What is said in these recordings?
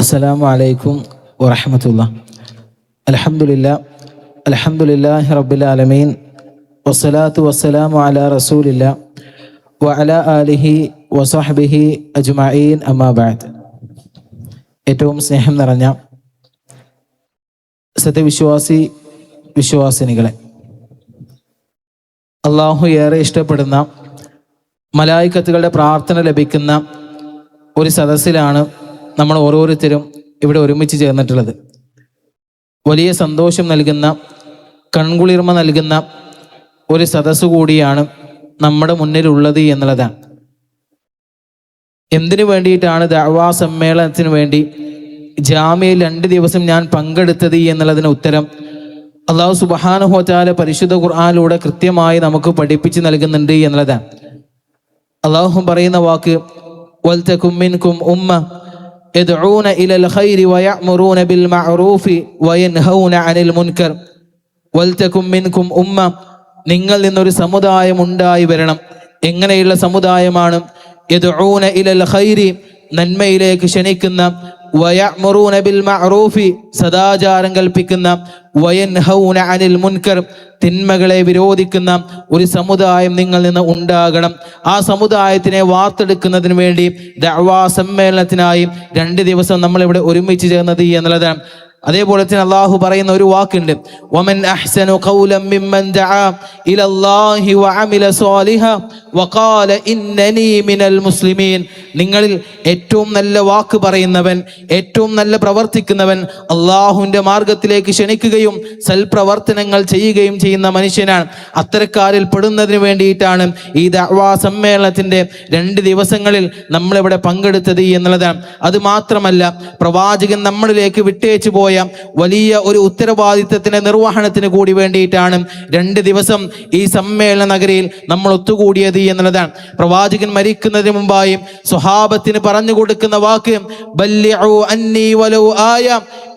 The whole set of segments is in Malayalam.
അസ്സലാമു അലൈക്കും വറഹ്മത്തുള്ളാഹി. അൽഹംദുലില്ലാഹി റബ്ബിൽ ആലമീൻ വസ്സലാത്തു വസ്സലാമു അലാ റസൂലില്ലാഹി വഅലാ ആലിഹി വസഹ്ബിഹി അജ്മഈൻ അമ്മാ ബഅദ്. ഏറ്റവും സ്നേഹം നിറഞ്ഞ വിശ്വാസിനികളെ, അള്ളാഹു ഏറെ ഇഷ്ടപ്പെടുന്ന മലായിക്കത്തുകളുടെ പ്രാർത്ഥന ലഭിക്കുന്ന ഒരു സദസ്സിലാണ് നമ്മൾ ഓരോരുത്തരും ഇവിടെ ഒരുമിച്ച് ചേർന്നിട്ടുള്ളത്. വലിയ സന്തോഷം നൽകുന്ന, കൺകുളിർമ നൽകുന്ന ഒരു സദസ്സ് കൂടിയാണ് നമ്മുടെ മുന്നിലുള്ളത് എന്നുള്ളതാണ്. എന്തിനു വേണ്ടിയിട്ടാണ് ദഅവാ സമ്മേളനത്തിന് വേണ്ടി ജാമ്യയിൽ 2 ദിവസം ഞാൻ പങ്കെടുത്തത് എന്നുള്ളതിന് ഉത്തരം അല്ലാഹു സുബ്ഹാനഹു വ തആല പരിശുദ്ധ ഖുർആനിലൂടെ കൃത്യമായി നമുക്ക് പഠിപ്പിച്ച് നൽകുന്നുണ്ട് എന്നുള്ളതാണ്. അല്ലാഹു പറയുന്ന വാക്ക് വൽതകും മിൻകും ഉമ്മ യദ്ഊന ഇലൽ ഖൈരി വയഅ്മുറൂന ബിൽ മഅറൂഫി വയൻഹൗന അനിൽ മുൻകർ. വൽതകും മിൻകും ഉമ്മ, നിങ്ങൾ നിന്നൊരു സമുദായം ഉണ്ടായി വരണം. എങ്ങനെയുള്ള സമുദായമാണ്? യദ്ഊന ഇലൽ ഖൈരി, നന്മയിലേക്ക് ക്ഷണിക്കുന്ന, വയഅ്മുറൂന ബിൽ മഅറൂഫി, സദാചാരം കൽപ്പിക്കുന്ന, വയൻഹൗന അനിൽ മുൻകർ, തിന്മകളെ വിരോധിക്കുന്ന ഒരു സമുദായം നിങ്ങൾ നിന്ന് ഉണ്ടാകണം. ആ സമുദായത്തിനെ വാർത്തെടുക്കുന്നതിന് വേണ്ടി ദഅവാ സമ്മേളനത്തിനായി 2 ദിവസം നമ്മളിവിടെ ഒരുമിച്ച് ചേർന്നത് എന്നുള്ളതാണ്. അതേപോലെ തന്നെ അള്ളാഹു പറയുന്ന ഒരു വാക്കുണ്ട്, വമൻ അഹ്സനു ഖൗലൻ മിമ്മൻ ദഅ ഇലല്ലാഹി വഅമില സ്വാലിഹൻ വഖാല ഇന്നനി മിനൽ മുസ്ലിമീൻ. നിങ്ങളിൽ ഏറ്റവും നല്ല വാക്ക് പറയുന്നവൻ, ഏറ്റവും നല്ല പ്രവർത്തിക്കുന്നവൻ, അള്ളാഹുവിൻ്റെ മാർഗത്തിലേക്ക് ക്ഷണിക്കുകയും സൽപ്രവർത്തനങ്ങൾ ചെയ്യുകയും ചെയ്യുന്ന മനുഷ്യനാണ്. അത്തരക്കാരിൽ പെടുന്നതിന് വേണ്ടിയിട്ടാണ് ഈ ദഅവാ സമ്മേളനത്തിൻ്റെ 2 ദിവസങ്ങളിൽ നമ്മളിവിടെ പങ്കെടുത്തത് എന്നുള്ളതാണ്. അത് മാത്രമല്ല, പ്രവാചകൻ നമ്മളിലേക്ക് വിട്ടേച്ചു പോയ വലിയ ഒരു ഉത്തരവാദിത്തത്തിന്റെ നിർവഹണത്തിന് കൂടി വേണ്ടിയിട്ടാണ് 2 ദിവസം ഈ സമ്മേളന നഗരിയിൽ നമ്മൾ ഒത്തുകൂടിയത് എന്നുള്ളതാണ്. പ്രവാചകൻ മരിക്കുന്നതിന് മുമ്പായി സ്വഹാബത്തിന് പറഞ്ഞു കൊടുക്കുന്ന വാക്ക് ബല്ലിഉ അന്നി വലൗ ആയ,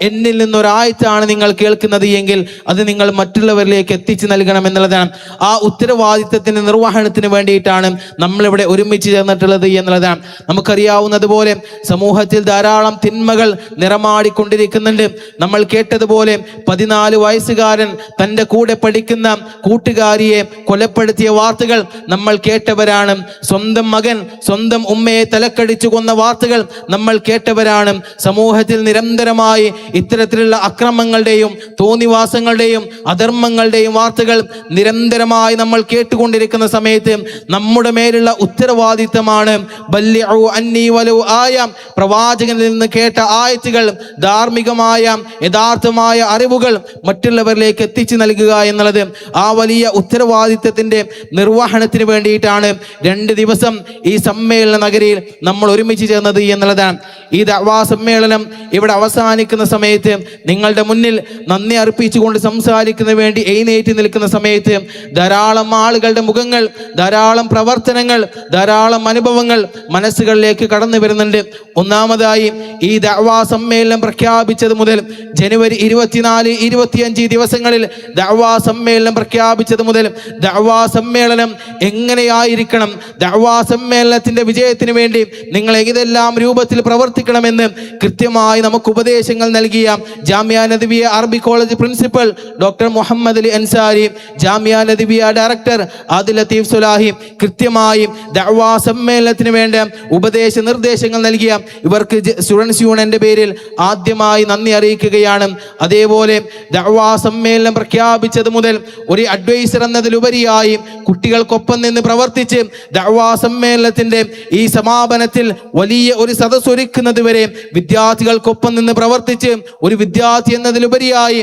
എന്നിൽ നിന്നൊരായത്താണ് നിങ്ങൾ കേൾക്കുന്നത് എങ്കിൽ അത് നിങ്ങൾ മറ്റുള്ളവരിലേക്ക് എത്തിച്ചു നൽകണം എന്നുള്ളതാണ്. ആ ഉത്തരവാദിത്തത്തിന്റെ നിർവഹണത്തിന് വേണ്ടിയിട്ടാണ് നമ്മളിവിടെ ഒരുമിച്ച് ചേർന്നിട്ടുള്ളത് എന്നുള്ളതാണ്. നമുക്കറിയാവുന്നതുപോലെ സമൂഹത്തിൽ ധാരാളം തിന്മകൾ നിറമാടിക്കൊണ്ടിരിക്കുന്നുണ്ട്. നമ്മൾ കേട്ടതുപോലെ 14 വയസ്സുകാരൻ തൻ്റെ കൂടെ പഠിക്കുന്ന കൂട്ടുകാരിയെ കൊലപ്പെടുത്തിയ വാർത്തകൾ നമ്മൾ കേട്ടവരാണ്. സ്വന്തം മകൻ സ്വന്തം ഉമ്മയെ തലക്കടിച്ചു കൊന്ന വാർത്തകൾ നമ്മൾ കേട്ടവരാണ്. സമൂഹത്തിൽ നിരന്തരമായി ഇത്തരത്തിലുള്ള അക്രമങ്ങളുടെയും തോന്നിവാസങ്ങളുടെയും അധർമ്മങ്ങളുടെയും വാർത്തകൾ നിരന്തരമായി നമ്മൾ കേട്ടുകൊണ്ടിരിക്കുന്ന സമയത്ത് നമ്മുടെ മേലുള്ള ഉത്തരവാദിത്തമാണ് ബല്ലിഉ അന്നി വലൗ ആയ, പ്രവാചകനിൽ നിന്ന് കേട്ട ആയത്തുകൾ, ധാർമ്മികമായ യഥാർത്ഥമായ അറിവുകൾ മറ്റുള്ളവരിലേക്ക് എത്തിച്ചു നൽകുക എന്നുള്ളത്. ആ വലിയ ഉത്തരവാദിത്തത്തിന്റെ നിർവഹണത്തിന് വേണ്ടിയിട്ടാണ് 2 ദിവസം ഈ സമ്മേളന നഗരിയിൽ നമ്മൾ ഒരുമിച്ച് ചേർന്നത് എന്നുള്ളതാണ്. ഈ ദഅവാ സമ്മേളനം ഇവിടെ അവസാനിക്കുന്ന സമയത്ത് നിങ്ങളുടെ മുന്നിൽ നന്ദി അർപ്പിച്ചുകൊണ്ട് സംസാരിക്കുന്നതിന് വേണ്ടി എഴുന്നേറ്റ് നിൽക്കുന്ന സമയത്ത് ധാരാളം ആളുകളുടെ മുഖങ്ങൾ, ധാരാളം പ്രവർത്തനങ്ങൾ, ധാരാളം അനുഭവങ്ങൾ മനസ്സുകളിലേക്ക് കടന്നു വരുന്നുണ്ട്. ഒന്നാമതായി, ഈ ദഅവാ സമ്മേളനം പ്രഖ്യാപിച്ചത് മുതൽ ജനുവരി 24, 25 ദിവസങ്ങളിൽ ദഅവാ സമ്മേളനം പ്രഖ്യാപിച്ചത് മുതൽ ദഅവാ സമ്മേളനം എങ്ങനെയായിരിക്കണം, ദഅവാ സമ്മേളനത്തിന്റെ വിജയത്തിന് വേണ്ടി നിങ്ങൾ ഏതെല്ലാം രൂപത്തിൽ പ്രവർത്തിക്കണമെന്ന് കൃത്യമായി നമുക്ക് ഉപദേശങ്ങൾ നൽകിയ ജാമിയ നദവിയ അറബി college principal doctor Muhammad Ali Ansari, Jamia Nadwiya director Adil Latheef Sulahi കൃത്യമായി ദഅവാ സമ്മേളനത്തിന് വേണ്ട ഉപദേശ നിർദ്ദേശങ്ങൾ നൽകിയ ഇവർക്ക് സ്റ്റുഡൻസ് യൂണിയന്റെ പേരിൽ ആദ്യമായി നന്ദി അറിയിക്കുകയാണ്. അതേപോലെ ദഅവാ സമ്മേളനം പ്രഖ്യാപിച്ചത് മുതൽ ഒരു അഡ്വൈസർ എന്നതിലുപരിയായി കുട്ടികൾക്കൊപ്പം നിന്ന് പ്രവർത്തിച്ച് ദഅവാ സമ്മേളനത്തിന്റെ ഈ സമാപനത്തിൽ വലിയ ഒരു സദസ്സ് ഒരുക്കുന്നത് വരെ വിദ്യാർത്ഥികൾക്കൊപ്പം നിന്ന് പ്രവർത്തിച്ച് ഒരു വിദ്യാർത്ഥി എന്നതിലുപരിയായി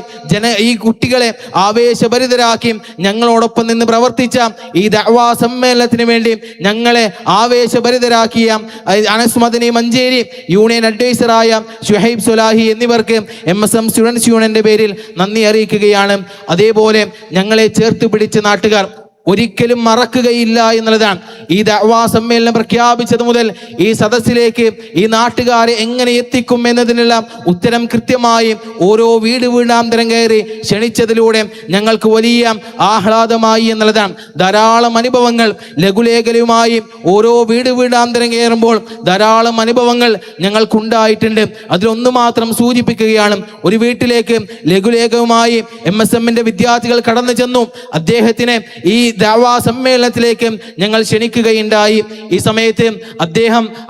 ഈ കുട്ടികളെ ആവേശഭരിതരാക്കി ഞങ്ങളോടൊപ്പം നിന്ന് പ്രവർത്തിച്ച ഈ ദഅവാ സമ്മേളനത്തിന് വേണ്ടി ഞങ്ങളെ ആവേശഭരിതരാക്കിയ അനസ് മദനി മഞ്ചേരി യൂണിയൻ അഡ്വൈസറായ ഷുഹൈബ് സുലാഹി എന്നിവർക്ക് MSM സ്റ്റുഡൻസ് യൂണിയന്റെ പേരിൽ നന്ദി അറിയിക്കുകയാണ്. അതേപോലെ ഞങ്ങളെ ചേർത്ത് പിടിച്ച നാട്ടുകാർ, ഒരിക്കലും മറക്കുകയില്ല എന്നുള്ളതാണ്. ഈ ദഅവാ സമ്മേളനം പ്രഖ്യാപിച്ചത് മുതൽ ഈ സദസ്സിലേക്ക് ഈ നാട്ടുകാരെ എങ്ങനെ എത്തിക്കും എന്നതിനുള്ള ഉത്തരം കൃത്യമായി ഓരോ വീടാന്തരം കയറി ക്ഷണിച്ചതിലൂടെ ഞങ്ങൾക്ക് വലിയ ആഹ്ലാദമായി എന്നുള്ളതാണ്. ധാരാളം അനുഭവങ്ങൾ ലഘുലേഖലുമായി ഓരോ വീടാന്തരം കയറുമ്പോൾ ധാരാളം അനുഭവങ്ങൾ ഞങ്ങൾക്കുണ്ടായിട്ടുണ്ട്. അതിലൊന്നു മാത്രം സൂചിപ്പിക്കുകയാണ്. ഒരു വീട്ടിലേക്ക് ലഘുലേഖവുമായി MSMന്റെ വിദ്യാർത്ഥികൾ കടന്നു ചെന്നു. അദ്ദേഹത്തിനെ ഈ ദഅവാ സമ്മേളനത്തിലേക്ക് ഞങ്ങൾ ക്ഷണിക്കുകയുണ്ടായി. ഈ സമയത്ത്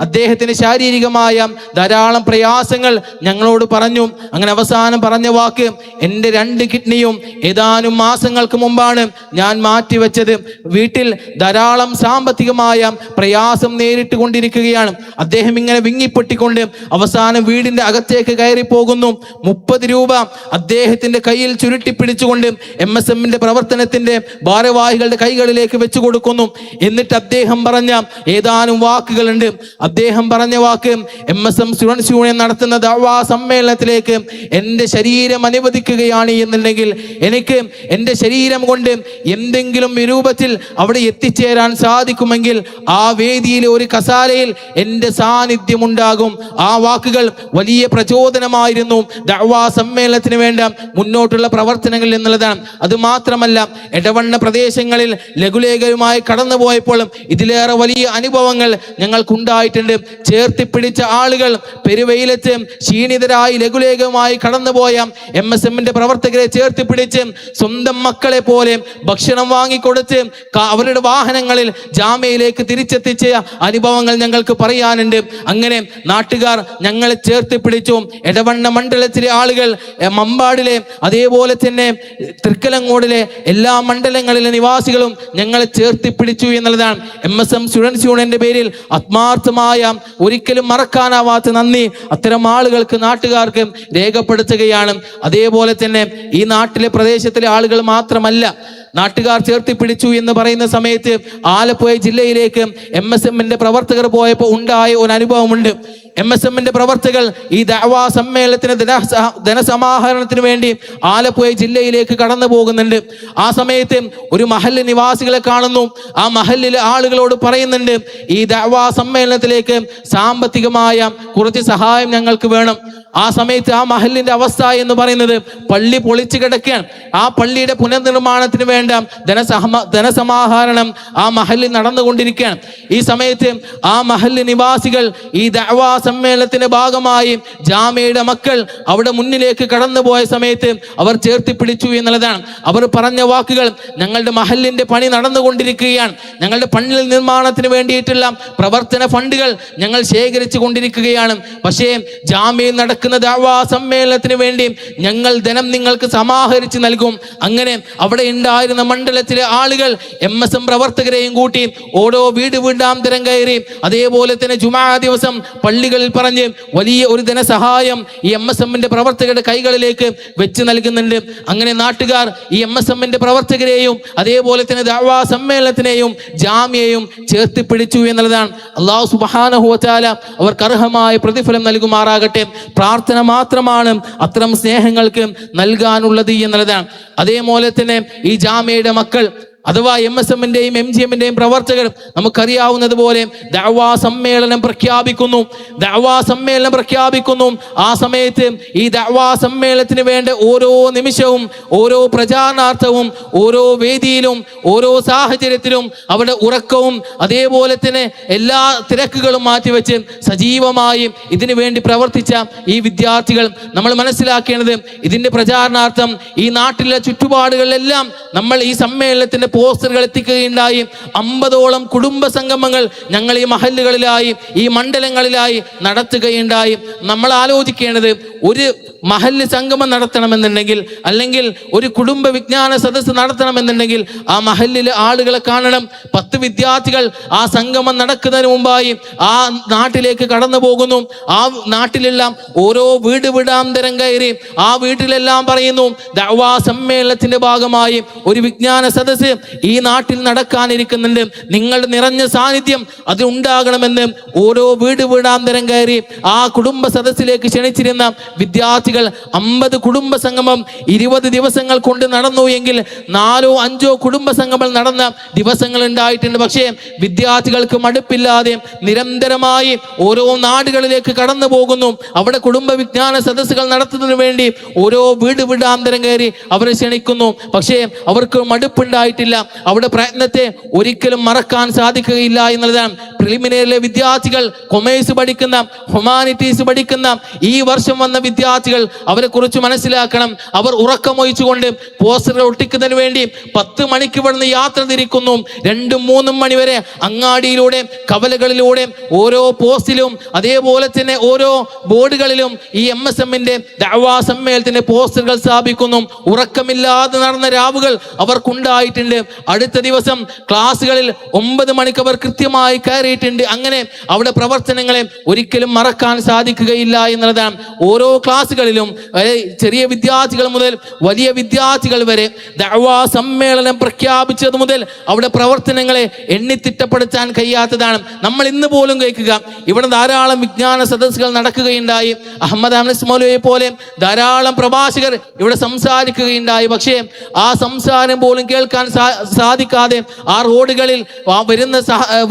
അദ്ദേഹത്തിന് ശാരീരികമായ ധാരാളം പ്രയാസങ്ങൾ ഞങ്ങളോട് പറഞ്ഞു. അങ്ങനെ അവസാനം പറഞ്ഞ വാക്ക്, എൻ്റെ 2 കിഡ്നിയും ഏതാനും മാസങ്ങൾക്ക് മുമ്പാണ് ഞാൻ മാറ്റിവെച്ചത്. വീട്ടിൽ ധാരാളം സാമ്പത്തികമായ പ്രയാസം നേരിട്ട് കൊണ്ടിരിക്കുകയാണ്. അദ്ദേഹം ഇങ്ങനെ വിങ്ങിപ്പൊട്ടിക്കൊണ്ട് അവസാനം വീടിന്റെ അകത്തേക്ക് കയറി പോകുന്നു. 30 രൂപ അദ്ദേഹത്തിന്റെ കയ്യിൽ ചുരുട്ടിപ്പിടിച്ചുകൊണ്ട് MSMന്റെ പ്രവർത്തനത്തിന്റെ ഭാരവാഹികളുടെ കൈകളിലേക്ക് വെച്ചു കൊടുക്കുന്നു. എന്നിട്ട് അദ്ദേഹം പറഞ്ഞ ഏതാനും വാക്കുകളുണ്ട്. അദ്ദേഹം പറഞ്ഞ വാക്ക്, MSM സ്റ്റുഡൻസ് യൂണിയൻ നടത്തുന്ന ദഅവാ സമ്മേളനത്തിലേക്ക് എൻ്റെ ശരീരം അനുവദിക്കുകയാണ് എന്നുണ്ടെങ്കിൽ എനിക്ക് എൻ്റെ ശരീരം കൊണ്ട് എന്തെങ്കിലും രൂപത്തിൽ അവിടെ എത്തിച്ചേരാൻ സാധിക്കുമെങ്കിൽ ആ വേദിയിലെ ഒരു കസാലയിൽ എൻ്റെ സാന്നിധ്യം ഉണ്ടാകും. ആ വാക്കുകൾ വലിയ പ്രചോദനമായിരുന്നു ദഅവാ സമ്മേളനത്തിന് വേണ്ട മുന്നോട്ടുള്ള പ്രവർത്തനങ്ങൾ എന്നുള്ളതാണ്. അത് മാത്രമല്ല, എടവണ്ണ പ്രദേശങ്ങളിൽ ലഘുലേഖയുമായി കടന്നുപോയപ്പോഴും ഇതിലേറെ വലിയ അനുഭവങ്ങൾ ഞങ്ങൾക്കുണ്ടായിട്ടുണ്ട്. ചേർത്തിപ്പിടിച്ച ആളുകൾ പെരുവെയിലത്ത് ക്ഷീണിതരായി ലഘുലേഖയുമായി കടന്നുപോയ MSMന്റെ പ്രവർത്തകരെ ചേർത്തിപ്പിടിച്ച് സ്വന്തം മക്കളെ പോലെ ഭക്ഷണം വാങ്ങിക്കൊടുത്ത് അവരുടെ വാഹനങ്ങളിൽ ജാമ്യയിലേക്ക് തിരിച്ചെത്തിച്ച അനുഭവങ്ങൾ ഞങ്ങൾക്ക് പറയാനുണ്ട്. അങ്ങനെ നാട്ടുകാർ ഞങ്ങളെ ചേർത്തിപ്പിടിച്ചു. എടവണ്ണ മണ്ഡലത്തിലെ ആളുകൾ, മമ്പാടിലെ അതേപോലെ തന്നെ തൃക്കലങ്ങോടിലെ എല്ലാ മണ്ഡലങ്ങളിലെ നിവാസികളും ഞങ്ങളെ ചേർത്തിപ്പിടിച്ചു എന്നുള്ളതാണ്. MSM സ്റ്റുഡൻസ് യൂണിയന്റെ പേരിൽ ആത്മാർത്ഥമായ ഒരിക്കലും മറക്കാനാവാത്ത നന്ദി അത്തരം ആളുകൾക്ക്, നാട്ടുകാർക്ക് രേഖപ്പെടുത്തുകയാണ്. അതേപോലെ തന്നെ ഈ നാട്ടിലെ പ്രദേശത്തിലെ ആളുകൾ മാത്രമല്ല, നാട്ടുകാർ ചേർത്തിപ്പിടിച്ചു എന്ന് പറയുന്ന സമയത്ത് ആലപ്പുഴ ജില്ലയിലേക്ക് MSMന്റെ പ്രവർത്തകർ പോയപ്പോൾ ഉണ്ടായ ഒരു അനുഭവമുണ്ട്. MSMന്റെ പ്രവർത്തകർ ഈ ദഅവാ സമ്മേളനത്തിന് ധനസമാഹരണത്തിന് വേണ്ടി ആലപ്പുഴ ജില്ലയിലേക്ക് കടന്നു പോകുന്നുണ്ട്. ആ സമയത്ത് ഒരു മഹല്ല് നിവാസികളെ കാണുന്നു. ആ മഹല്ലിലെ ആളുകളോട് പറയുന്നുണ്ട്, ഈ ദഅവാ സമ്മേളനത്തിലേക്ക് സാമ്പത്തികമായ കുറച്ച് സഹായം ഞങ്ങൾക്ക് വേണം. ആ സമയത്ത് ആ മഹല്ലിന്റെ അവസ്ഥ എന്ന് പറയുന്നത് പള്ളി പൊളിച്ചു കിടക്കുകയാണ്. ആ പള്ളിയുടെ പുനർനിർമ്മാണത്തിന് വേണ്ട ധനസമാഹരണം ആ മഹല്ലിൽ നടന്നുകൊണ്ടിരിക്കുകയാണ്. ഈ സമയത്ത് ആ മഹല്ല് നിവാസികൾ ഈ ദഅവാ സമ്മേളനത്തിന്റെ ഭാഗമായി ജാമ്യയുടെ മക്കൾ അവിടെ മുന്നിലേക്ക് കടന്നുപോയ സമയത്ത് അവർ ചേർത്തിപ്പിടിച്ചു എന്നുള്ളതാണ്. അവർ പറഞ്ഞ വാക്കുകൾ, ഞങ്ങളുടെ മഹല്ലിന്റെ പണി നടന്നുകൊണ്ടിരിക്കുകയാണ്, ഞങ്ങളുടെ പള്ളി നിർമ്മാണത്തിന് വേണ്ടിയിട്ടുള്ള പ്രവർത്തന ഫണ്ടുകൾ ഞങ്ങൾ ശേഖരിച്ചു കൊണ്ടിരിക്കുകയാണ്. പക്ഷേ ജാമ്യയിൽ നടക്കുന്ന ദഅവാ സമ്മേളനത്തിന് വേണ്ടി ഞങ്ങൾ ധനം നിങ്ങൾക്ക് സമാഹരിച്ച് നൽകും. അങ്ങനെ അവിടെ ഉണ്ടായിരുന്ന മണ്ഡലത്തിലെ ആളുകൾ MSM പ്രവർത്തകരെയും കൂട്ടി ഓരോ വീടാന്തരം കയറി അതേപോലെ തന്നെ ജുമാ ദിവസം പള്ളികളിൽ പറഞ്ഞ് വലിയ ഒരു ധനസഹായം ഈ MSMന്റെ പ്രവർത്തകരുടെ കൈകളിലേക്ക് വെച്ച് നൽകുന്നുണ്ട്. അങ്ങനെ നാട്ടുകാർ ഈ MSMന്റെ പ്രവർത്തകരെയും അതേപോലെ തന്നെ ദഅവാ സമ്മേളനത്തിനെയും ജാമ്യയും ചേർത്തിപ്പിടിച്ചു എന്നുള്ളതാണ്. അല്ലാഹു സുബ്ഹാനഹു വ തആല അവർക്ക് അർഹമായ പ്രതിഫലം നൽകുമാറാകട്ടെ. പ്രാർത്ഥന മാത്രമാണ് അത്തരം സ്നേഹങ്ങൾക്ക് നൽകാനുള്ളത് എന്നുള്ളതാണ്. അതേപോലെ തന്നെ ഈ ജാമ്യയുടെ മക്കൾ അഥവാ MSMന്റെയും MGMന്റെയും പ്രവർത്തകർ നമുക്കറിയാവുന്നതുപോലെ ദഅവാ സമ്മേളനം പ്രഖ്യാപിക്കുന്നു. ആ സമയത്ത് ഈ ദഅവാ സമ്മേളനത്തിന് വേണ്ട ഓരോ നിമിഷവും, ഓരോ പ്രചാരണാർത്ഥവും, ഓരോ വേദിയിലും, ഓരോ സാഹചര്യത്തിലും അവിടെ ഉറക്കവും അതേപോലെ തന്നെ എല്ലാ തിരക്കുകളും മാറ്റിവെച്ച് സജീവമായി ഇതിനു വേണ്ടി പ്രവർത്തിച്ച ഈ വിദ്യാർത്ഥികൾ, നമ്മൾ മനസ്സിലാക്കേണ്ടത് ഇതിന്റെ പ്രചാരണാർത്ഥം ഈ നാട്ടിലെ ചുറ്റുപാടുകളിലെല്ലാം നമ്മൾ ഈ സമ്മേളനത്തിന്റെ പോസ്റ്ററുകൾ എത്തിക്കുകയുണ്ടായി. 50ഓളം കുടുംബ സംഗമങ്ങൾ ഞങ്ങൾ ഈ മഹല്ലുകളിലായി, ഈ മണ്ഡലങ്ങളിലായി നടത്തുകയുണ്ടായി. നമ്മൾ ആലോചിക്കേണ്ടത്, ഒരു മഹല്ല് സംഗമം നടത്തണമെന്നുണ്ടെങ്കിൽ, അല്ലെങ്കിൽ ഒരു കുടുംബ വിജ്ഞാന സദസ്സ് നടത്തണമെന്നുണ്ടെങ്കിൽ ആ മഹല്ലിലെ ആളുകളെ കാണണം. 10 വിദ്യാർത്ഥികൾ ആ സംഗമം നടക്കുന്നതിന് മുമ്പായി ആ നാട്ടിലേക്ക് കടന്നു പോകുന്നു. ആ നാട്ടിലുള്ള ഓരോ വീടാന്തരം കയറി ആ വീട്ടിലെല്ലാം പറയുന്നു, ദഅവാ സമ്മേളനത്തിന്റെ ഭാഗമായി ഒരു വിജ്ഞാന സദസ്സ് ഈ നാട്ടിൽ നടക്കാനിരിക്കുന്നുണ്ട്. നിങ്ങളുടെ നിറഞ്ഞ സാന്നിധ്യം അത് ഉണ്ടാകണമെന്ന് ഓരോ വീടാന്തരം കയറി ആ കുടുംബ സദസ്സിലേക്ക് ക്ഷണിച്ചിരുന്ന വിദ്യാർത്ഥികൾ 50 കുടുംബ സംഗമം 20 ദിവസങ്ങൾ കൊണ്ട് നടന്നു എങ്കിൽ 4-5 കുടുംബ സംഗമങ്ങൾ നടന്ന ദിവസങ്ങൾ ഉണ്ടായിട്ടുണ്ട്. പക്ഷേ വിദ്യാർത്ഥികൾക്ക് മടുപ്പില്ലാതെ നിരന്തരമായി ഓരോ നാടുകളിലേക്ക് കടന്നു പോകുന്നു. അവിടെ കുടുംബ വിജ്ഞാന സദസ്സുകൾ നടത്തുന്നതിന് വേണ്ടി ഓരോ വീടാന്തരം കയറി അവരെ ക്ഷണിക്കുന്നു. പക്ഷേ അവർക്ക് മടുപ്പുണ്ടായിട്ടില്ല. അവിടെ പ്രയത്നത്തെ ഒരിക്കലും മറക്കാൻ സാധിക്കുകയില്ല എന്നുള്ളതാണ്. പ്രിലിമിനറിയിലെ വിദ്യാർത്ഥികൾ, കൊമേഴ്സ് പഠിക്കുന്ന, ഹ്യൂമാനിറ്റീസ് പഠിക്കുന്ന ഈ വർഷം വന്ന വിദ്യാർത്ഥികൾ അവരെ കുറിച്ച് മനസ്സിലാക്കണം. അവർ ഉറക്കമൊഴിച്ചുകൊണ്ട് പോസ്റ്ററുകൾ ഒട്ടിക്കുന്നതിന് വേണ്ടി 10 മണിക്ക് ഇവിടുന്ന് യാത്ര തിരിക്കുന്നു. 2-3 മണി വരെ അങ്ങാടിയിലൂടെ, കവലകളിലൂടെ, ഓരോ പോസ്റ്റിലും അതേപോലെ തന്നെ ഓരോ ബോർഡുകളിലും ഈ MSMന്റെ ദഅവാ സമ്മേളനത്തിന്റെ പോസ്റ്ററുകൾ സ്ഥാപിക്കുന്നു. ഉറക്കമില്ലാതെ നടന്ന രാവുകൾ അവർക്കുണ്ടായിട്ടുണ്ട്. അടുത്ത ദിവസം ക്ലാസ്സുകളിൽ 9 മണിക്ക് അവർ കൃത്യമായി കയറിയിട്ടുണ്ട്. അങ്ങനെ അവിടെ പ്രവർത്തനങ്ങളെ ഒരിക്കലും മറക്കാൻ സാധിക്കുകയില്ല എന്നുള്ളതാണ്. ഓരോ ക്ലാസ്സുകളിലും ചെറിയ വിദ്യാർത്ഥികൾ മുതൽ വലിയ വിദ്യാർത്ഥികൾ വരെ ദഅവാ സമ്മേളനം പ്രഖ്യാപിച്ചത് മുതൽ അവിടെ പ്രവർത്തനങ്ങളെ എണ്ണിത്തിട്ടപ്പെടുത്താൻ കഴിയാത്തതാണ്. നമ്മൾ ഇന്ന് പോലും കേൾക്കുക, ഇവിടെ ധാരാളം വിജ്ഞാന സദസ്സുകൾ നടക്കുകയുണ്ടായി. അഹമ്മദ് അനസ് മൗലവിയെ പോലെ ധാരാളം പ്രഭാഷകർ ഇവിടെ സംസാരിക്കുകയുണ്ടായി. പക്ഷേ ആ സംസാരം പോലും കേൾക്കാൻ സാധിക്കാതെ ആ റോഡുകളിൽ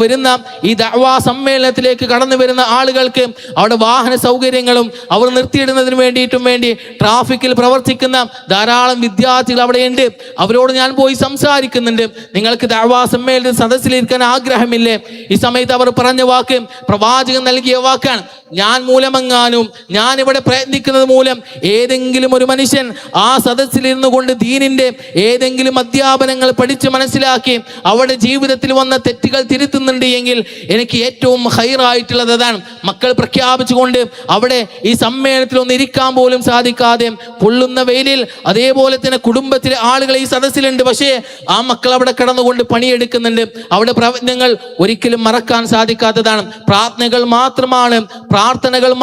വരുന്ന ഈ ദഅവാ സമ്മേളനത്തിലേക്ക് കടന്നു വരുന്ന ആളുകൾക്ക് അവിടെ വാഹന സൗകര്യങ്ങളും അവർ നിർത്തിയിടുന്നതിന് വേണ്ടി ട്രാഫിക്കിൽ പ്രവർത്തിക്കുന്ന ധാരാളം വിദ്യാർത്ഥികൾ അവിടെയുണ്ട്. അവരോട് ഞാൻ പോയി സംസാരിക്കുന്നുണ്ട്. നിങ്ങൾക്ക് ദഅവാ സമ്മേളനത്തിൽ സദസ്സിലിരിക്കാൻ ആഗ്രഹമില്ലേ? ഈ സമയത്ത് അവർ പറഞ്ഞ വാക്ക് പ്രവാചകൻ നൽകിയ വാക്കാണ്. ഞാൻ മൂലമെങ്ങാനും, ഞാൻ ഇവിടെ പ്രയത്നിക്കുന്നത് മൂലം ഏതെങ്കിലും ഒരു മനുഷ്യൻ ആ സദസ്സിലിരുന്നു കൊണ്ട് ദീനിന്റെ ഏതെങ്കിലും അധ്യാപനങ്ങൾ പഠിച്ച് മനസ്സിലാക്കി അവിടെ ജീവിതത്തിൽ വന്ന തെറ്റുകൾ തിരുത്തുന്നുണ്ട് എങ്കിൽ എനിക്ക് ഏറ്റവും ഹൈറായിട്ടുള്ളത് അതാണ്. മക്കൾ പ്രഖ്യാപിച്ചുകൊണ്ട് അവിടെ ഈ സമ്മേളനത്തിൽ ഒന്ന് ഇരിക്കാൻ പോലും സാധിക്കാതെ പൊള്ളുന്ന വെയിലിൽ, അതേപോലെ തന്നെ കുടുംബത്തിലെ ആളുകൾ ഈ സദസ്സിലുണ്ട്. പക്ഷേ ആ മക്കൾ അവിടെ കടന്നുകൊണ്ട് പണിയെടുക്കുന്നുണ്ട്. അവിടെ പ്രവചനങ്ങൾ ഒരിക്കലും മറക്കാൻ സാധിക്കാത്തതാണ്. പ്രാർത്ഥനകൾ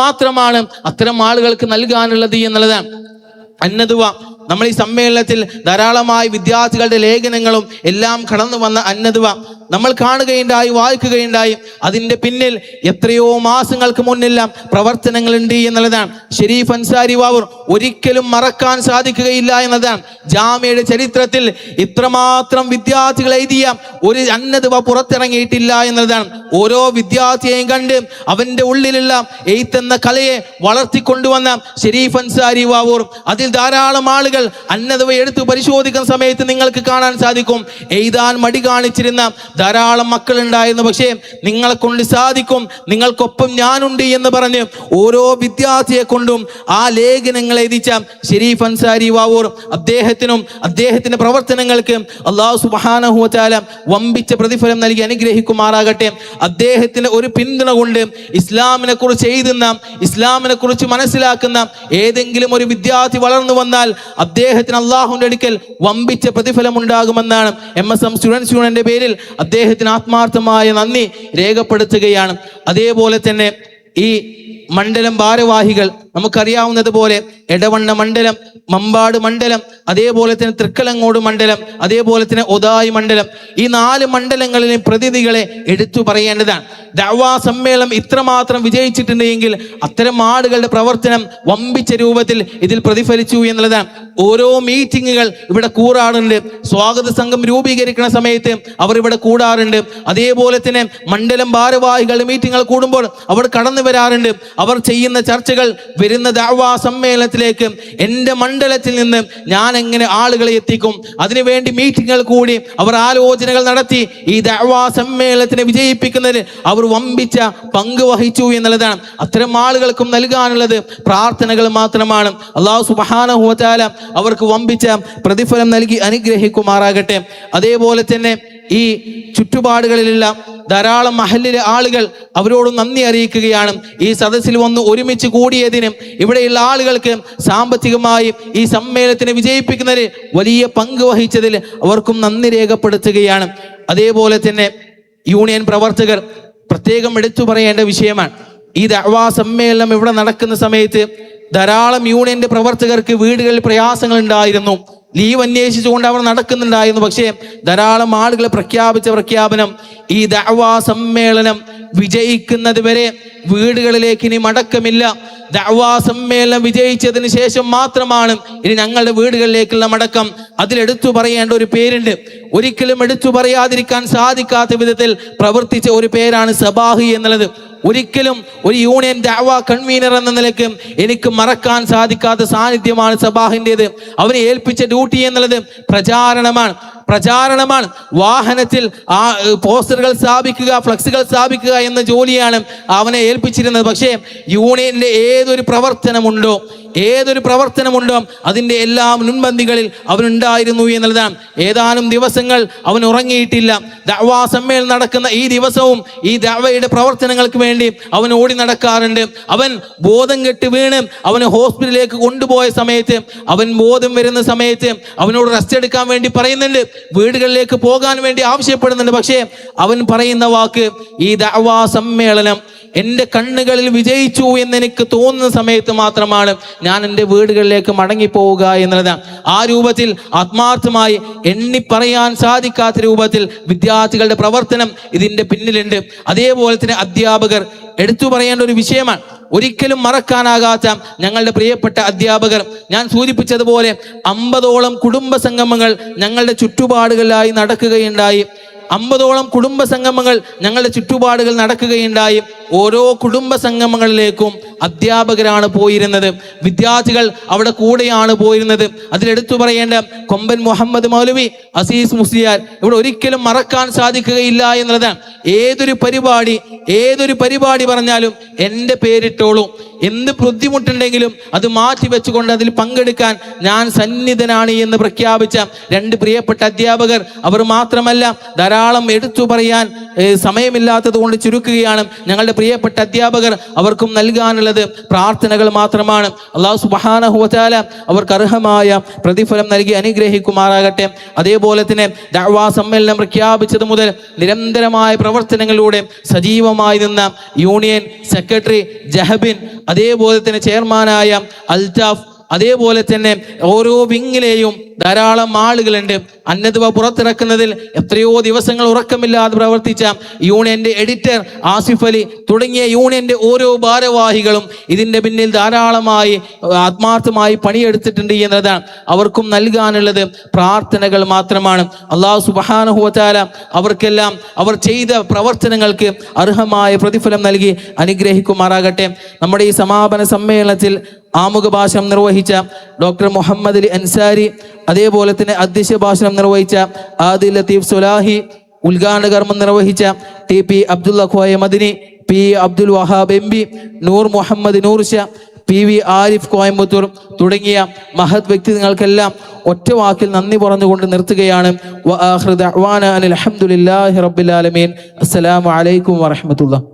മാത്രമാണ് അത്തരം ആളുകൾക്ക് നൽകാനുള്ളത് എന്നുള്ളതാണ്. അന്നദുവ, നമ്മൾ ഈ സമ്മേളനത്തിൽ ധാരാളമായി വിദ്യാർത്ഥികളുടെ ലേഖനങ്ങളും എല്ലാം കടന്നു വന്ന അന്നദുവ നമ്മൾ കാണുകയുണ്ടായി, വായിക്കുകയുണ്ടായി. അതിൻ്റെ പിന്നിൽ എത്രയോ മാസങ്ങൾക്ക് മുന്നെല്ലാം പ്രവർത്തനങ്ങളുണ്ട് എന്നുള്ളതാണ്. ഷെരീഫ് അൻസാരി വാവൂർ ഒരിക്കലും മറക്കാൻ സാധിക്കുകയില്ല എന്നതാണ്. ജാമ്യയുടെ ചരിത്രത്തിൽ ഇത്രമാത്രം വിദ്യാർത്ഥികൾ എഴുതിയ ഒരു അന്നദുവ പുറത്തിറങ്ങിയിട്ടില്ല എന്നതാണ്. ഓരോ വിദ്യാർത്ഥിയെയും കണ്ട് അവൻ്റെ ഉള്ളിലുള്ള എഴുത്തെന്ന കലയെ വളർത്തിക്കൊണ്ടുവന്ന ഷെരീഫ് അൻസാരി വാവൂർ, അതിൽ ധാരാളം ആളുകൾ അന്നദുവ എടുത്തു പരിശോധിക്കുന്ന സമയത്ത് നിങ്ങൾക്ക് കാണാൻ സാധിക്കും എഴുതാൻ മടി കാണിച്ചിരുന്ന ധാരാളം മക്കളുണ്ടായിരുന്നു. പക്ഷേ നിങ്ങളെ കൊണ്ട് സാധിക്കും, നിങ്ങൾക്കൊപ്പം ഞാനുണ്ട് എന്ന് പറഞ്ഞ് ഓരോ വിദ്യാർത്ഥിയെ കൊണ്ടും ആ ലേഖനങ്ങൾ എഴുതിച്ച ഷെരീഫ് അൻസാരി വാവൂർ അദ്ദേഹത്തിന്റെ പ്രവർത്തനങ്ങൾക്ക് അല്ലാഹു സുബ്ഹാനഹു വ തആല വമ്പിച്ച പ്രതിഫലം നൽകി അനുഗ്രഹിക്കുമാറാകട്ടെ. അദ്ദേഹത്തിന് ഒരു പിന്തുണ കൊണ്ട് ഇസ്ലാമിനെ കുറിച്ച് എഴുതുന്ന, ഇസ്ലാമിനെ കുറിച്ച് മനസ്സിലാക്കുന്ന ഏതെങ്കിലും ഒരു വിദ്യാർത്ഥി വളർന്നു വന്നാൽ അദ്ദേഹത്തിന് അള്ളാഹുവിന്റെ അടുക്കൽ വമ്പിച്ച പ്രതിഫലം ഉണ്ടാകുമെന്നാണ് MSM സ്റ്റുഡൻസ് യൂണിയന്റെ പേരിൽ അദ്ദേഹത്തിന് ആത്മാർത്ഥമായ നന്ദി രേഖപ്പെടുത്തുകയാണ്. അതേപോലെ തന്നെ ഈ മണ്ഡലം ഭാരവാഹികൾ നമുക്കറിയാവുന്നതുപോലെ എടവണ്ണ മണ്ഡലം, മമ്പാട് മണ്ഡലം, അതേപോലെ തന്നെ തൃക്കലങ്ങോട് മണ്ഡലം, അതേപോലെ തന്നെ ഒതായി മണ്ഡലം, ഈ 4 മണ്ഡലങ്ങളിലെ പ്രതിനിധികളെ എടുത്തു പറയേണ്ടതാണ്. ദഅവാ സമ്മേളനം ഇത്രമാത്രം വിജയിച്ചിട്ടുണ്ട് എങ്കിൽ അത്തരം ആളുകളുടെ പ്രവർത്തനം വമ്പിച്ച രൂപത്തിൽ ഇതിൽ പ്രതിഫലിച്ചു എന്നുള്ളതാണ്. ഓരോ മീറ്റിങ്ങുകൾ ഇവിടെ കൂടാറുണ്ട്. സ്വാഗത സംഘം രൂപീകരിക്കുന്ന സമയത്ത് അവർ ഇവിടെ കൂടാറുണ്ട്. അതേപോലെ തന്നെ മണ്ഡലം ഭാരവാഹികളുടെ മീറ്റിങ്ങുകൾ കൂടുമ്പോൾ അവർ കടന്നു വരാറുണ്ട്. അവർ ചെയ്യുന്ന ചർച്ചകൾ വരുന്ന ദഅവാ സമ്മേളനത്തിലേക്ക് എൻ്റെ മണ്ഡലത്തിൽ നിന്ന് ഞാൻ എങ്ങനെ ആളുകളെ എത്തിക്കും, അതിനുവേണ്ടി മീറ്റിങ്ങുകൾ കൂടി അവർ ആലോചനകൾ നടത്തി ഈ ദഅവാ സമ്മേളനത്തിനെ വിജയിപ്പിക്കുന്നതിന് അവർ വമ്പിച്ച പങ്ക് വഹിച്ചു എന്നുള്ളതാണ്. അത്തരം ആളുകൾക്കും നൽകാനുള്ളത് പ്രാർത്ഥനകൾ മാത്രമാണ്. അല്ലാഹു സുബ്ഹാനഹു വ തആല അവർക്ക് വമ്പിച്ച പ്രതിഫലം നൽകി അനുഗ്രഹിക്കുമാറാകട്ടെ. അതേപോലെ തന്നെ ഈ ചുറ്റുപാടുകളിലുള്ള ധാരാളം മഹല്ലിലെ ആളുകൾ അവരോടും നന്ദി അറിയിക്കുകയാണ്. ഈ സദസ്സിൽ വന്ന് ഒരുമിച്ച് കൂടിയതിനും ഇവിടെയുള്ള ആളുകൾക്ക് സാമ്പത്തികമായി ഈ സമ്മേളനത്തിനെ വിജയിപ്പിക്കുന്നതിൽ വലിയ പങ്ക് വഹിച്ചതിൽ അവർക്കും നന്ദി രേഖപ്പെടുത്തുകയാണ്. അതേപോലെ തന്നെ യൂണിയൻ പ്രവർത്തകർ പ്രത്യേകം എടുത്തു പറയേണ്ട വിഷയമാണ്. ഈ ദഅവാ സമ്മേളനം ഇവിടെ നടക്കുന്ന സമയത്ത് ധാരാളം യൂണിയന്റെ പ്രവർത്തകർക്ക് വീടുകളിൽ പ്രയാസങ്ങൾ ഉണ്ടായിരുന്നു. ലീവ് അന്വേഷിച്ചുകൊണ്ട് അവർ നടക്കുന്നുണ്ടായിരുന്നു. പക്ഷേ ധാരാളം ആളുകൾ പ്രഖ്യാപിച്ച പ്രഖ്യാപനം, ഈ ദഅവാ സമ്മേളനം വിജയിക്കുന്നത് വരെ വീടുകളിലേക്ക് ഇനി മടക്കമില്ല. ദഅവാ സമ്മേളനം വിജയിച്ചതിന് ശേഷം മാത്രമാണ് ഇനി ഞങ്ങളുടെ വീടുകളിലേക്കുള്ള മടക്കം. അതിലെടുത്തു പറയേണ്ട ഒരു പേരുണ്ട്, ഒരിക്കലും എടുത്തു പറയാതിരിക്കാൻ സാധിക്കാത്ത വിധത്തിൽ പ്രവർത്തിച്ച ഒരു പേരാണ് സബാഹി എന്നുള്ളത്. ഒരിക്കലും ഒരു യൂണിയൻ ദഅവാ കൺവീനർ എന്ന നിലയ്ക്ക് എനിക്ക് മറക്കാൻ സാധിക്കാത്ത സാന്നിധ്യമാണ് സബാഹിൻ്റെത്. അവനെ ഏൽപ്പിച്ച ഡ്യൂട്ടി എന്നുള്ളത് പ്രചാരണമാണ്. വാഹനത്തിൽ ആ പോസ്റ്ററുകൾ സ്ഥാപിക്കുക, ഫ്ലക്സുകൾ സ്ഥാപിക്കുക എന്ന ജോലിയാണ് അവനെ ഏൽപ്പിച്ചിരുന്നത്. പക്ഷേ യൂണിയന്റെ ഏതൊരു പ്രവർത്തനമുണ്ടോ അതിൻ്റെ എല്ലാ മുൻപന്തികളിൽ അവനുണ്ടായിരുന്നു എന്നുള്ളതാണ്. ഏതാനും ദിവസങ്ങൾ അവൻ ഉറങ്ങിയിട്ടില്ല. ദഅവാ സമ്മേളനം നടക്കുന്ന ഈ ദിവസവും ഈ ദഅവയുടെ പ്രവർത്തനങ്ങൾക്ക് വേണ്ടി അവൻ ഓടി നടക്കാറുണ്ട്. അവൻ ബോധം കെട്ട് വീണ് അവനെ ഹോസ്പിറ്റലിലേക്ക് കൊണ്ടുപോയ സമയത്ത്, അവൻ ബോധം വരുന്ന സമയത്ത് അവനോട് റെസ്റ്റ് എടുക്കാൻ വേണ്ടി പറയുന്നുണ്ട്, വീടുകളിലേക്ക് പോകാൻ വേണ്ടി ആവശ്യപ്പെടുന്നുണ്ട്. പക്ഷേ അവൻ പറയുന്ന വാക്ക്, ഈ ദഅവാ സമ്മേളനം എൻ്റെ കണ്ണുകളിൽ വിജയിച്ചു എന്നെനിക്ക് തോന്നുന്ന സമയത്ത് മാത്രമാണ് ഞാൻ എൻ്റെ വീടുകളിലേക്ക് മടങ്ങിപ്പോവുക എന്നുള്ളതാണ്. ആ രൂപത്തിൽ ആത്മാർത്ഥമായി എണ്ണി പറയാൻ സാധിക്കാത്ത രൂപത്തിൽ വിദ്യാർത്ഥികളുടെ പ്രവർത്തനം ഇതിൻ്റെ പിന്നിലുണ്ട്. അതേപോലെ തന്നെ അധ്യാപകർ എടുത്തു പറയേണ്ട ഒരു വിഷയമാണ്. ഒരിക്കലും മറക്കാനാകാത്ത ഞങ്ങളുടെ പ്രിയപ്പെട്ട അധ്യാപകർ, ഞാൻ സൂചിപ്പിച്ചതുപോലെ 50ഓളം കുടുംബ സംഗമങ്ങൾ ഞങ്ങളുടെ ചുറ്റുപാടുകളിലായി നടക്കുകയുണ്ടായി. 50ഓളം കുടുംബ സംഗമങ്ങൾ ഞങ്ങളുടെ ചുറ്റുപാടുകൾ നടക്കുകയുണ്ടായി. ഓരോ കുടുംബ സംഗമങ്ങളിലേക്കും അധ്യാപകരാണ് പോയിരുന്നത്, വിദ്യാർത്ഥികൾ അവിടെ കൂടെയാണ് പോയിരുന്നത്. അതിലെടുത്തു പറയേണ്ട കൊമ്പൻ മുഹമ്മദ് മൗലവി, അസീസ് മുസ്ലിയാർ ഇവിടെ ഒരിക്കലും മറക്കാൻ സാധിക്കുകയില്ല എന്നുള്ളതാണ്. ഏതൊരു പരിപാടി പറഞ്ഞാലും എൻ്റെ പേരിട്ടോളൂ, എന്ത് ബുദ്ധിമുട്ടുണ്ടെങ്കിലും അത് മാറ്റി വെച്ചുകൊണ്ട് അതിൽ പങ്കെടുക്കാൻ ഞാൻ സന്നിധനാണ് എന്ന് പ്രഖ്യാപിച്ച 2 പ്രിയപ്പെട്ട അധ്യാപകർ. അവർ മാത്രമല്ല, ധാരാളം എടുത്തു പറയാൻ സമയമില്ലാത്തത് കൊണ്ട് ചുരുക്കുകയാണ്. ഞങ്ങളുടെ പ്രിയപ്പെട്ട അധ്യാപകർ, അവർക്കും നൽകാനുള്ളത് പ്രാർത്ഥനകൾ മാത്രമാണ്. അല്ലാഹു സുബ്ഹാനഹു വ തആല അവർക്ക് അർഹമായ പ്രതിഫലം നൽകി അനുഗ്രഹിക്കുമാറാകട്ടെ. അതേപോലെ തന്നെ ദഅവാ സമ്മേളനം പ്രഖ്യാപിച്ചത് മുതൽ നിരന്തരമായ പ്രവർത്തനങ്ങളിലൂടെ സജീവമായി നിന്ന യൂണിയൻ സെക്രട്ടറി ജഹബിൻ, അതേപോലെ തന്നെ ചെയർമാനായ അൽതാഫ്, അതേപോലെ തന്നെ ഓരോ വിങ്ങിലെയും ധാരാളം ആളുകളുണ്ട്. അന്നദുവ പുറത്തിറക്കുന്നതിൽ എത്രയോ ദിവസങ്ങൾ ഉറക്കമില്ലാതെ പ്രവർത്തിച്ച യൂണിയന്റെ എഡിറ്റർ ആസിഫ് അലി തുടങ്ങിയ യൂണിയന്റെ ഓരോ ഭാരവാഹികളും ഇതിൻ്റെ പിന്നിൽ ധാരാളമായി ആത്മാർത്ഥമായി പണിയെടുത്തിട്ടുണ്ട് എന്നതാണ്. അവർക്കും നൽകാനുള്ളത് പ്രാർത്ഥനകൾ മാത്രമാണ്. അല്ലാഹു സുബ്ഹാനഹു വ തആല അവർക്കെല്ലാം അവർ ചെയ്ത പ്രവർത്തനങ്ങൾക്ക് അർഹമായ പ്രതിഫലം നൽകി അനുഗ്രഹിക്കുമാറാകട്ടെ. നമ്മുടെ ഈ സമാപന സമ്മേളനത്തിൽ ആമുഖ ഭാഷണം നിർവഹിച്ച ഡോക്ടർ മുഹമ്മദ് അലി അൻസാരി, അതേപോലെ തന്നെ അധ്യക്ഷ ഭാഷണം നിർവഹിച്ച ആദിൽ ലത്തീഫ് സുലാഹി, ഉദ്ഘാടന കർമ്മം നിർവഹിച്ച TP Abdulla khoya Madani, P Abdul Wahab MP, നൂർ മുഹമ്മദ് നൂർഷ, PV ആരിഫ് കോയമ്പത്തൂർ തുടങ്ങിയ മഹത് വ്യക്തികൾക്കെല്ലാം ഒറ്റ വാക്കിൽ നന്ദി പറഞ്ഞുകൊണ്ട് നിർത്തുകയാണ്. വ ആഖിറു ദഅ്വാനാ അനിൽ ഹംദുലില്ലാഹി റബ്ബിൽ ആലമീൻ. അസ്സലാമു അലൈക്കും വറഹ്മത്തുള്ളാഹി.